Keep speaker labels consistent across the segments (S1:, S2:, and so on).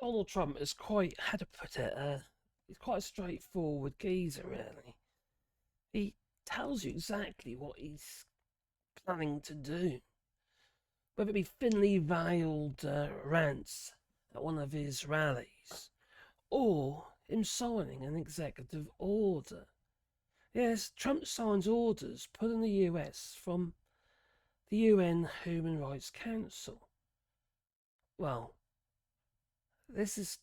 S1: Donald Trump is quite, how to put it, he's quite a straightforward geezer, really. He tells you exactly what he's planning to do. Whether it be thinly veiled rants at one of his rallies, or him signing an executive order. Yes, Trump signs orders put in the US from the UN Human Rights Council. Well, this is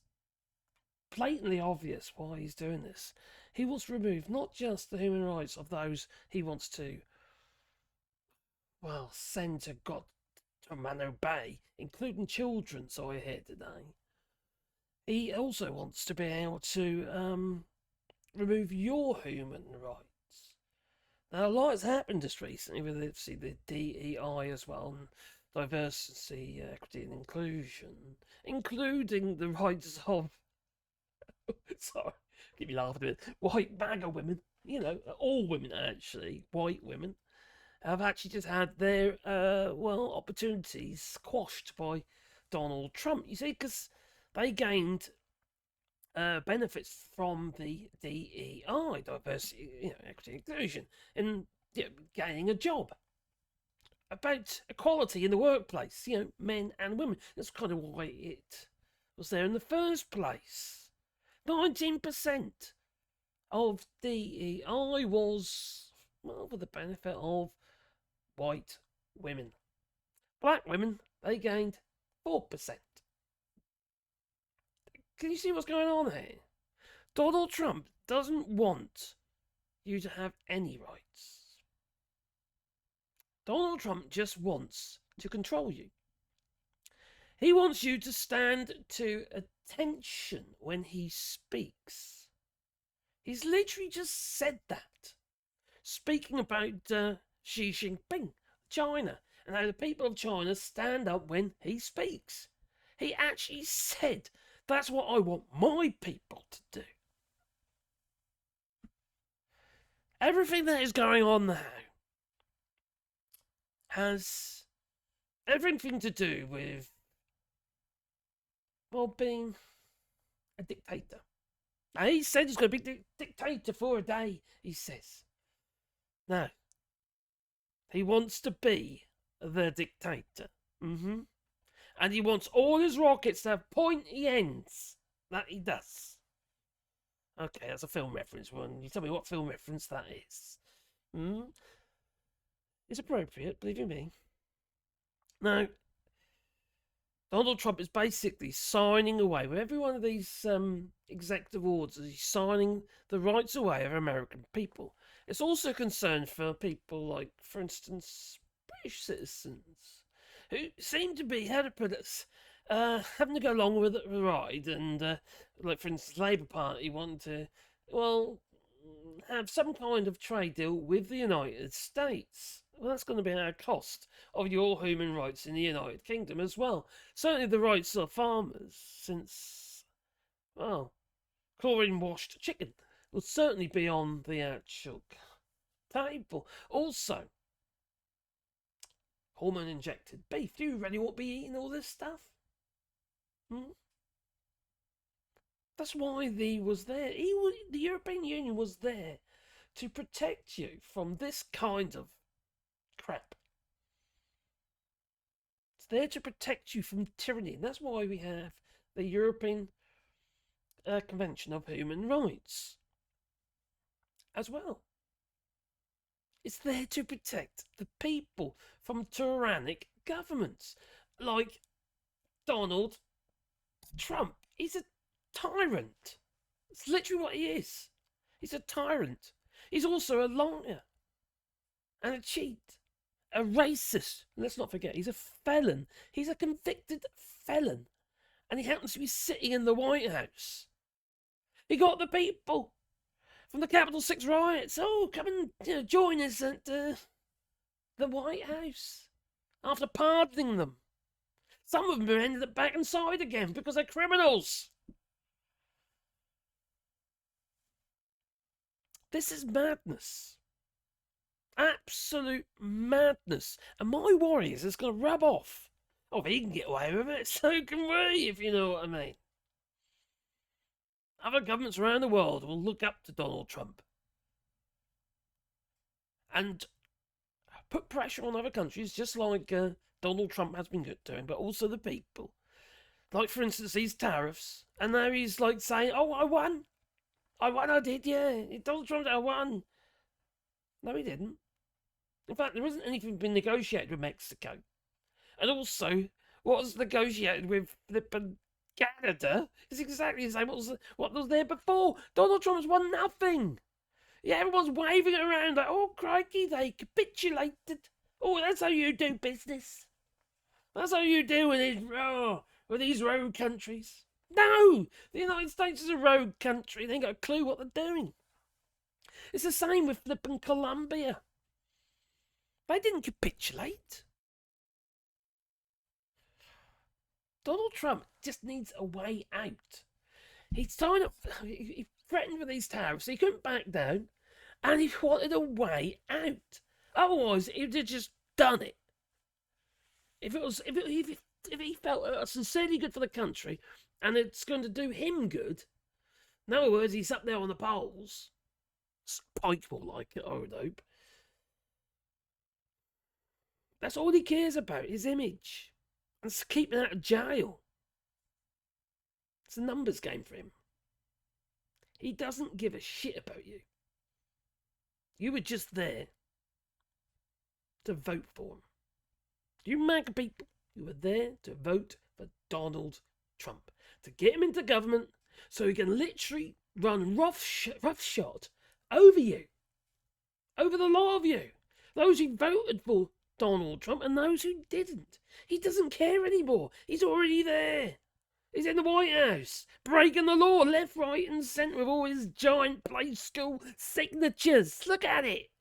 S1: blatantly obvious why he's doing this. He wants to remove not just the human rights of those he wants to, well, send to Guantanamo Bay, including children, so I hear today. He also wants to be able to remove your human rights. Now, a lot has happened just recently with obviously the DEI as well, and diversity, equity, and inclusion, including the rights of sorry, keep me laughing a bit. White MAGA women, all women actually, white women, have actually just had their, opportunities quashed by Donald Trump. You see, because they gained benefits from the DEI, diversity, equity, inclusion, and gaining a job. About equality in the workplace, men and women. That's kind of why it was there in the first place. 19% of DEI was, well, for the benefit of white women. Black women, they gained 4%. Can you see what's going on here? Donald Trump doesn't want you to have any rights. Donald Trump just wants to control you. He wants you to stand to attention when he speaks. He's literally just said that. Speaking about Xi Jinping, China, and how the people of China stand up when he speaks. He actually said, that's what I want my people to do. Everything that is going on now has everything to do with, well, being a dictator. Now, he said he's going to be dictator for a day, he says. Now, he wants to be the dictator. And he wants all his rockets to have pointy ends. That he does. Okay, that's a film reference. One, you tell me what film reference that is. It's appropriate, believe you me. Now, Donald Trump is basically signing away with every one of these executive orders. He's signing the rights away of American people. It's also a concern for people like, for instance, British citizens who seem to be, how to put it, having to go along with the ride. And, like, for instance, the Labour Party want to, well, have some kind of trade deal with the United States. Well, that's going to be at a cost of your human rights in the United Kingdom as well. Certainly the rights of farmers, since, well, chlorine-washed chicken will certainly be on the actual table. Also, hormone-injected beef. Do you really want to be eating all this stuff? That's why he was there. The European Union was there to protect you from this kind of crap. It's there to protect you from tyranny. And that's why we have the European Convention of Human Rights as well. It's there to protect the people from tyrannic governments like Donald Trump. He's a tyrant. It's literally what he is. He's a tyrant. He's also a liar and a cheat, a racist. And let's not forget, he's a felon. He's a convicted felon. And he happens to be sitting in the White House. He got the people from the Capitol 6 riots. Oh, come and join us at the White House after pardoning them. Some of them ended up back inside again because they're criminals. This is madness. Absolute madness. And my worry is it's going to rub off. Oh, if he can get away with it, so can we, if you know what I mean. other governments around the world will look up to Donald Trump and put pressure on other countries, just like Donald Trump has been good doing, but also the people. Like, for instance, these tariffs. And now he's like saying, oh, I won. I did, yeah. Donald Trump, I won. No, he didn't. In fact, there isn't anything been negotiated with Mexico. And also, what was negotiated with flippin' Canada is exactly the same what was there before. Donald Trump's won nothing. Yeah, everyone's waving it around like, oh, crikey, they capitulated. Oh, that's how you do business. That's how you do with these rogue countries. No! The United States is a rogue country. They ain't got a clue what they're doing. It's the same with flippin' Colombia. They didn't capitulate. Donald Trump just needs a way out. He's tying up. He threatened with these tariffs. He couldn't back down, and he wanted a way out. Otherwise, he'd have just done it. If he felt sincerely good for the country, and it's going to do him good. In other words, he's up there on the polls. Spike will like it, I would hope. That's all he cares about, his image. And it's keeping out of jail. It's a numbers game for him. He doesn't give a shit about you. You were just there to vote for him. You MAGA people, you were there to vote for Donald Trump. To get him into government so he can literally run roughshod over you. Over the lot of you. Those who voted for Donald Trump and those who didn't. He doesn't care anymore. He's already there. He's in the White House, breaking the law left, right and centre with all his giant play school signatures. Look at it.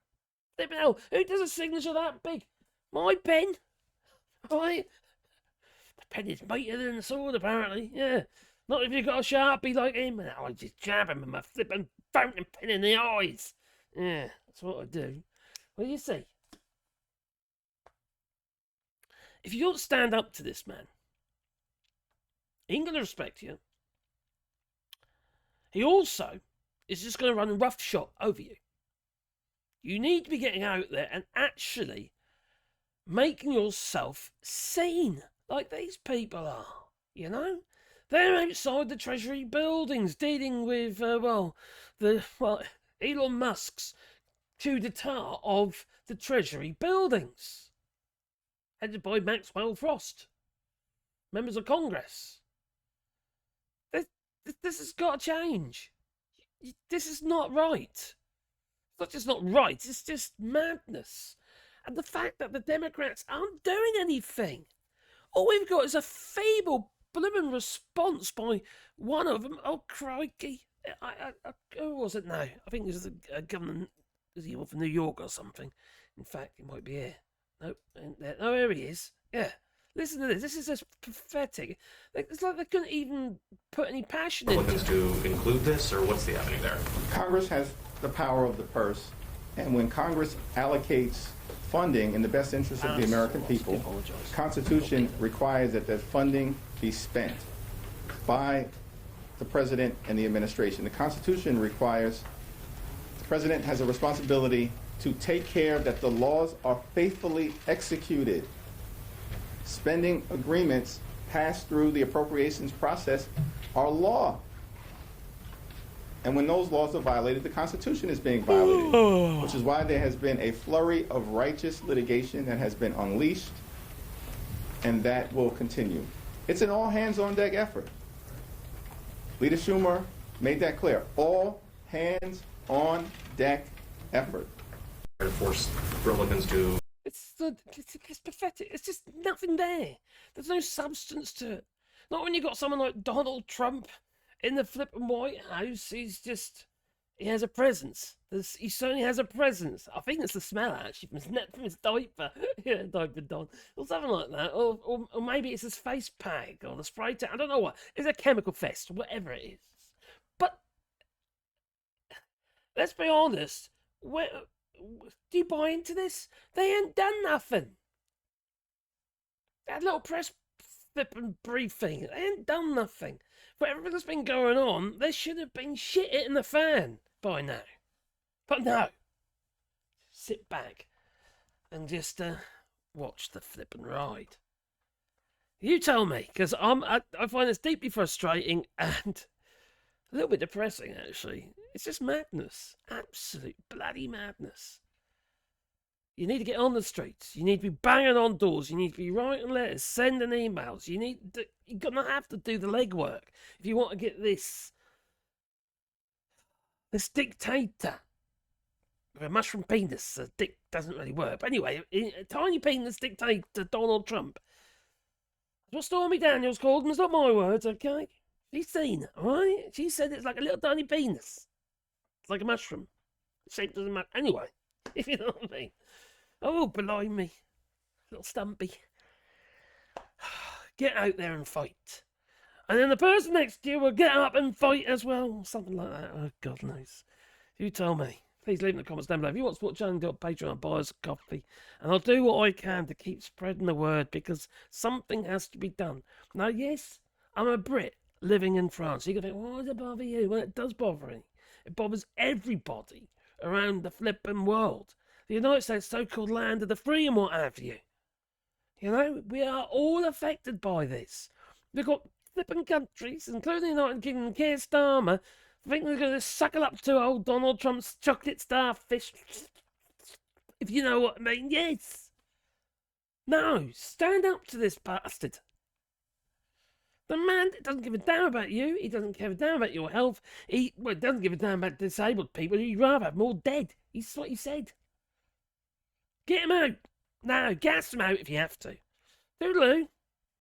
S1: Hell, who does a signature that big? My pen. Right? The pen is mightier than the sword, apparently. Yeah. Not if you've got a Sharpie like him. I just jab him with my flipping fountain pen in the eyes. Yeah, that's what I do. Well, you see. If you don't stand up to this man, he ain't going to respect you. He also is just going to run roughshod over you. You need to be getting out there and actually making yourself seen like these people are, you know? They're outside the Treasury buildings dealing with, Elon Musk's coup d'etat of the Treasury buildings. Headed by Maxwell Frost. Members of Congress. This has got to change. This is not right. It's not just not right, it's just madness. And the fact that the Democrats aren't doing anything. All we've got is a feeble blooming response by one of them. Oh, crikey. Who was it now? I think it was the governor. Is he from New York or something? In fact, he might be here. Nope. Oh, here he is. Yeah. Listen to this. This is just pathetic. It's like they couldn't even put any passion into it.
S2: To include this, or what's the avenue there?
S3: Congress has the power of the purse, and when Congress allocates funding in the best interest of the American people, the Constitution requires that that funding be spent by the President and the administration. The Constitution requires the President has a responsibility to take care that the laws are faithfully executed. Spending agreements passed through the appropriations process are law. And when those laws are violated, the Constitution is being violated, which is why there has been a flurry of righteous litigation that has been unleashed, and that will continue. It's an all-hands-on-deck effort. Leader Schumer made that clear. All-hands-on-deck effort.
S2: To force Republicans to...
S1: It's pathetic. It's just nothing there. There's no substance to it. Not when you've got someone like Donald Trump in the flipping White House. He has a presence. He certainly has a presence. I think it's the smell, actually, from his diaper. Yeah, diaper Don. Or something like that. Or maybe it's his face pack or the spray tan. I don't know what. It's a chemical fest, whatever it is. But let's be honest. Do you buy into this? They ain't done nothing. That little press flippin' briefing. They ain't done nothing. For everything that's been going on, there should have been shit hitting the fan by now. But no. Sit back and just watch the flippin' ride. You tell me, because I find this deeply frustrating and a little bit depressing, actually. It's just madness. Absolute bloody madness. You need to get on the streets. You need to be banging on doors. You need to be writing letters, sending emails. You're going to have to do the legwork if you want to get this dictator with a mushroom penis. A dick doesn't really work. But anyway, a tiny penis dictator, Donald Trump. That's what Stormy Daniels called him. It's not my words, okay? She's seen it, alright? She said it's like a little tiny penis. It's like a mushroom. The shape doesn't matter. Anyway, if you know what I mean. Oh, blimey. Little stumpy. Get out there and fight. And then the person next to you will get up and fight as well. Something like that. Oh, God knows. You tell me. Please leave in the comments down below. If you want to support the channel, go to Patreon and buy us a coffee. And I'll do what I can to keep spreading the word because something has to be done. Now, yes, I'm a Brit living in France. You can think, why does it bother you? Well, it does bother me. It bothers everybody around the flipping world. The United States, so-called land of the free and what have you. You know, we are all affected by this. We've got flipping countries, including the United Kingdom, Keir Starmer, think they're going to suckle up to old Donald Trump's chocolate starfish. If you know what I mean, yes. No, stand up to this bastard. The man doesn't give a damn about you. He doesn't give a damn about your health. He doesn't give a damn about disabled people. He'd rather have them all dead. That's what he said. Get him out. No, gas him out if you have to. Toodaloo.